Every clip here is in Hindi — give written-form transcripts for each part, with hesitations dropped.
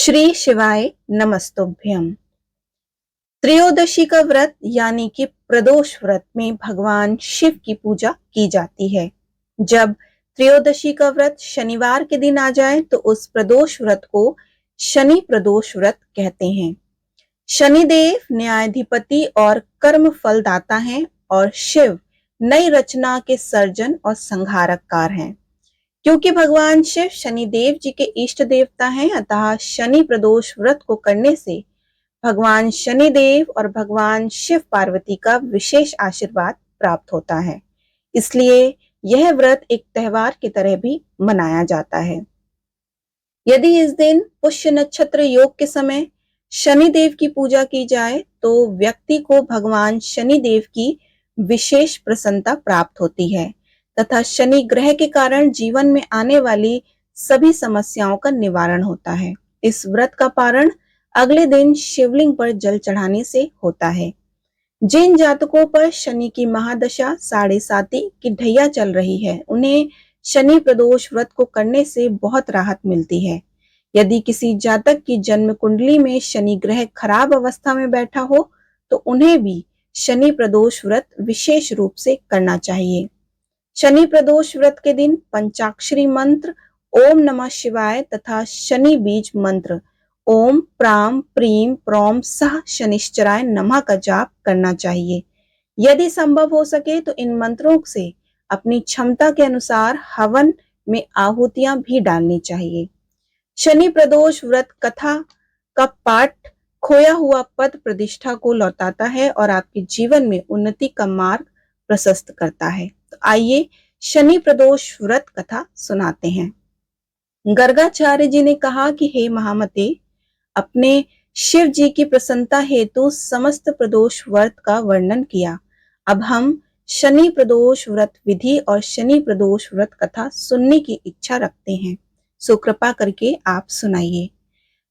श्री शिवाय नमस्तुभ्यम। त्रयोदशी का व्रत यानी कि प्रदोष व्रत में भगवान शिव की पूजा की जाती है। जब त्रयोदशी का व्रत शनिवार के दिन आ जाए तो उस प्रदोष व्रत को शनि प्रदोष व्रत कहते हैं। शनिदेव न्यायाधिपति और कर्म फलदाता हैं और शिव नई रचना के सर्जन और संहारककार हैं। क्योंकि भगवान शिव शनिदेव जी के इष्ट देवता हैं, अतः शनि प्रदोष व्रत को करने से भगवान शनिदेव और भगवान शिव पार्वती का विशेष आशीर्वाद प्राप्त होता है। इसलिए यह व्रत एक त्योहार की तरह भी मनाया जाता है। यदि इस दिन पुष्य नक्षत्र योग के समय शनिदेव की पूजा की जाए तो व्यक्ति को भगवान शनिदेव की विशेष प्रसन्नता प्राप्त होती है तथा शनि ग्रह के कारण जीवन में आने वाली सभी समस्याओं का निवारण होता है। इस व्रत का पारण अगले दिन शिवलिंग पर जल चढ़ाने से होता है। जिन जातकों पर शनि की महादशा 7.5 की ढैया चल रही है, उन्हें शनि प्रदोष व्रत को करने से बहुत राहत मिलती है। यदि किसी जातक की जन्म कुंडली में शनि ग्रह खराब अवस्था में बैठा हो तो उन्हें भी शनि प्रदोष व्रत विशेष रूप से करना चाहिए। शनि प्रदोष व्रत के दिन पंचाक्षरी मंत्र ओम नमः शिवाय तथा शनि बीज मंत्र ओम प्राम प्रीम प्रोम सह शनिश्चराय नमः का जाप करना चाहिए। यदि संभव हो सके तो इन मंत्रों से अपनी क्षमता के अनुसार हवन में आहुतियां भी डालनी चाहिए। शनि प्रदोष व्रत कथा का पाठ खोया हुआ पद प्रतिष्ठा को लौटाता है और आपके जीवन में उन्नति का मार्ग प्रशस्त करता है। तो आइए शनि प्रदोष व्रत कथा सुनाते हैं। गर्गाचार्य जी ने कहा कि हे महामते, अपने शिव जी की प्रसन्नता हेतु समस्त प्रदोष व्रत का वर्णन किया। अब हम शनि प्रदोष व्रत विधि और शनि प्रदोष व्रत कथा सुनने की इच्छा रखते हैं, सो कृपा करके आप सुनाइए।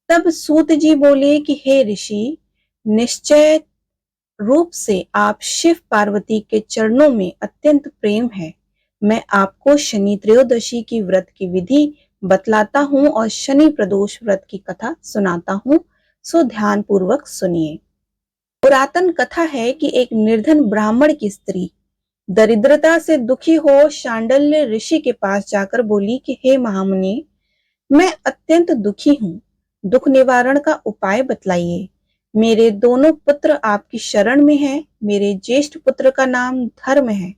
तब सूत जी बोले कि हे ऋषि, निश्चय रूप से आप शिव पार्वती के चरणों में अत्यंत प्रेम है। मैं आपको शनि त्रयोदशी की व्रत की विधि बतलाता हूँ और शनि प्रदोष व्रत की कथा सुनाता हूँ, सो ध्यान पूर्वक सुनिए। पुरातन कथा है कि एक निर्धन ब्राह्मण की स्त्री दरिद्रता से दुखी हो शांडल्य ऋषि के पास जाकर बोली कि हे महामुनि, मैं अत्यंत दुखी हूँ, दुख निवारण का उपाय बतलाइए। मेरे दोनों पुत्र आपकी शरण में हैं। मेरे ज्येष्ठ पुत्र का नाम धर्म है,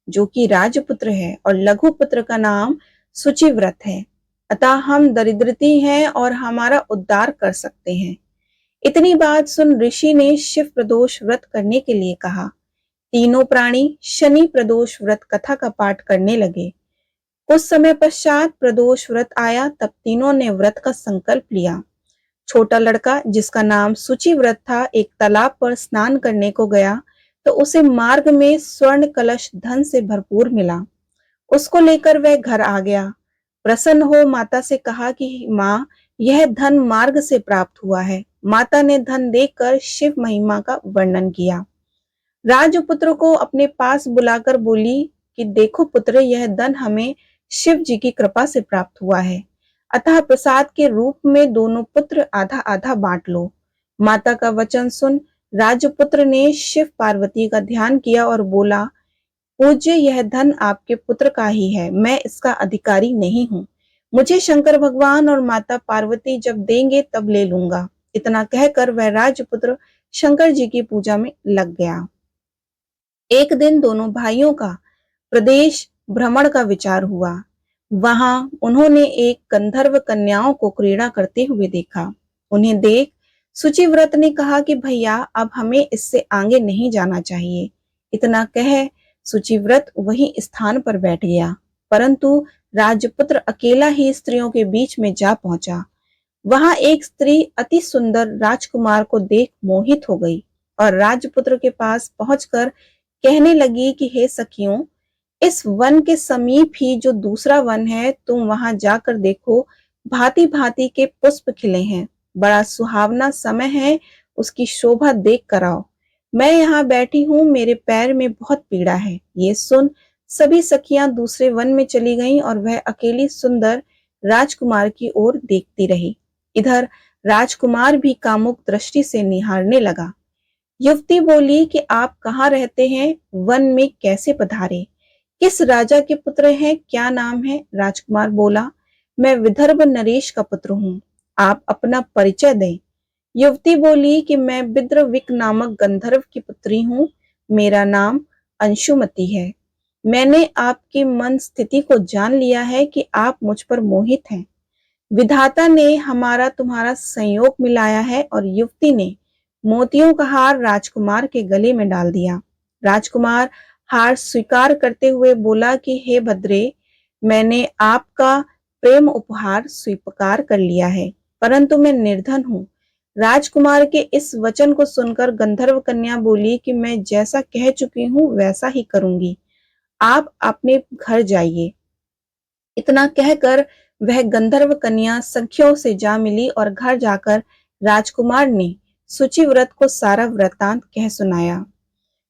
जो कि राजपुत्र है, और लघु पुत्र का नाम शुचिव्रत है। अतः हम दरिद्रती हैं और हमारा उद्धार कर सकते हैं। इतनी बात सुन ऋषि ने शिव प्रदोष व्रत करने के लिए कहा। तीनों प्राणी शनि प्रदोष व्रत कथा का पाठ करने लगे। कुछ समय पश्चात प्रदोष व्रत आया, तब तीनों ने व्रत का संकल्प लिया। छोटा लड़का, जिसका नाम शुचिव्रत था, एक तालाब पर स्नान करने को गया तो उसे मार्ग में स्वर्ण कलश धन से भरपूर मिला। उसको लेकर वह घर आ गया। प्रसन्न हो माता से कहा कि माँ, यह धन मार्ग से प्राप्त हुआ है। माता ने धन देखकर शिव महिमा का वर्णन किया। राजपुत्र को अपने पास बुलाकर बोली कि देखो पुत्र, यह धन हमें शिव जी की कृपा से प्राप्त हुआ है, अतः प्रसाद के रूप में दोनों पुत्र आधा आधा बांट लो। माता का वचन सुन राजपुत्र ने शिव पार्वती का ध्यान किया और बोला, पूज्य, यह धन आपके पुत्र का ही है, मैं इसका अधिकारी नहीं हूँ। मुझे शंकर भगवान और माता पार्वती जब देंगे तब ले लूंगा। इतना कहकर वह राजपुत्र शंकर जी की पूजा में लग गया। एक दिन दोनों भाइयों का प्रदेश भ्रमण का विचार हुआ। वहां उन्होंने एक गंधर्व कन्याओं को क्रीड़ा करते हुए देखा। उन्हें देख शुचिव्रत ने कहा कि भैया, अब हमें इससे आगे नहीं जाना चाहिए। इतना कह शुचिव्रत वही स्थान पर बैठ गया, परंतु राजपुत्र अकेला ही स्त्रियों के बीच में जा पहुंचा। वहां एक स्त्री अति सुंदर राजकुमार को देख मोहित हो गई और राजपुत्र के पास पहुंचकर कहने लगी कि हे सखियों, इस वन के समीप ही जो दूसरा वन है, तुम वहां जाकर देखो, भांति भांति के पुष्प खिले हैं, बड़ा सुहावना समय है, उसकी शोभा देख कर आओ। मैं यहाँ बैठी हूँ, मेरे पैर में बहुत पीड़ा है। ये सुन सभी सखियां दूसरे वन में चली गईं और वह अकेली सुंदर राजकुमार की ओर देखती रही। इधर राजकुमार भी कामुक दृष्टि से निहारने लगा। युवती बोली कि आप कहाँ रहते हैं, वन में कैसे पधारे, किस राजा के पुत्र हैं, क्या नाम है? राजकुमार बोला, मैं विदर्भ नरेश का पुत्र हूँ, आप अपना परिचय दें। युवती बोली कि मैं विद्रविक नामक गंधर्व की पुत्री हूँ, मेरा नाम अंशुमति है। मैंने आपकी मन स्थिति को जान लिया है कि आप मुझ पर मोहित हैं। विधाता ने हमारा तुम्हारा संयोग मिलाया है। और युवती ने मोतियों का हार राजकुमार के गले में डाल दिया। राजकुमार हार स्वीकार करते हुए बोला कि हे भद्रे, मैंने आपका प्रेम उपहार स्वीकार कर लिया है, परंतु मैं निर्धन हूँ। राजकुमार के इस वचन को सुनकर गंधर्व कन्या बोली कि मैं जैसा कह चुकी हूँ वैसा ही करूंगी, आप अपने घर जाइए। इतना कहकर वह गंधर्व कन्या सखियों से जा मिली और घर जाकर राजकुमार ने सूची व्रत को सारा वृतांत कह सुनाया।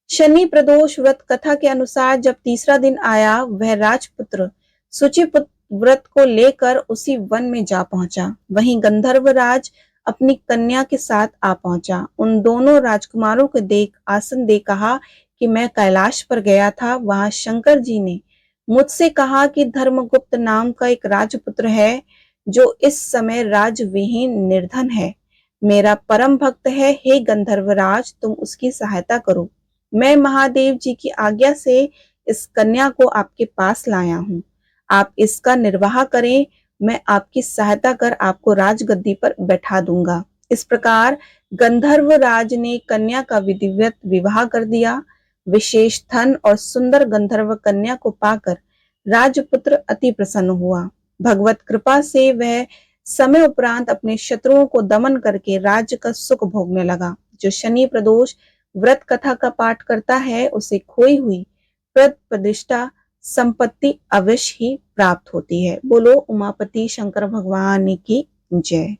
शनि प्रदोष व्रत कथा के अनुसार जब तीसरा दिन आया, वह राजपुत्र सूची व्रत को लेकर उसी वन में जा पहुंचा। वहीं गंधर्व राज अपनी कन्या के साथ आ पहुंचा। उन दोनों राजकुमारों को देख आसन दे कहा कि मैं कैलाश पर गया था, वहां शंकर जी ने मुझसे कहा कि धर्मगुप्त नाम का एक राजपुत्र है जो इस समय राजविहीन निर्धन है, मेरा परम भक्त है। हे गंधर्वराज, तुम उसकी सहायता करो। मैं महादेव जी की आज्ञा से इस कन्या को आपके पास लाया हूँ, आप इसका निर्वाह करें, मैं आपकी सहायता कर आपको राजगद्दी पर बैठा दूंगा। इस प्रकार गंधर्व राज ने कन्या का विधिवत विवाह कर दिया। विशेष धन और सुंदर गंधर्व कन्या को पाकर राजपुत्र अति प्रसन्न हुआ। भगवत कृपा से वह समय उपरांत अपने शत्रुओं को दमन करके राज्य का सुख भोगने लगा। जो शनि प्रदोष व्रत कथा का पाठ करता है उसे खोई हुई प्रद प्रतिष्ठा संपत्ति अवश्य ही प्राप्त होती है। बोलो उमापति शंकर भगवान की जय।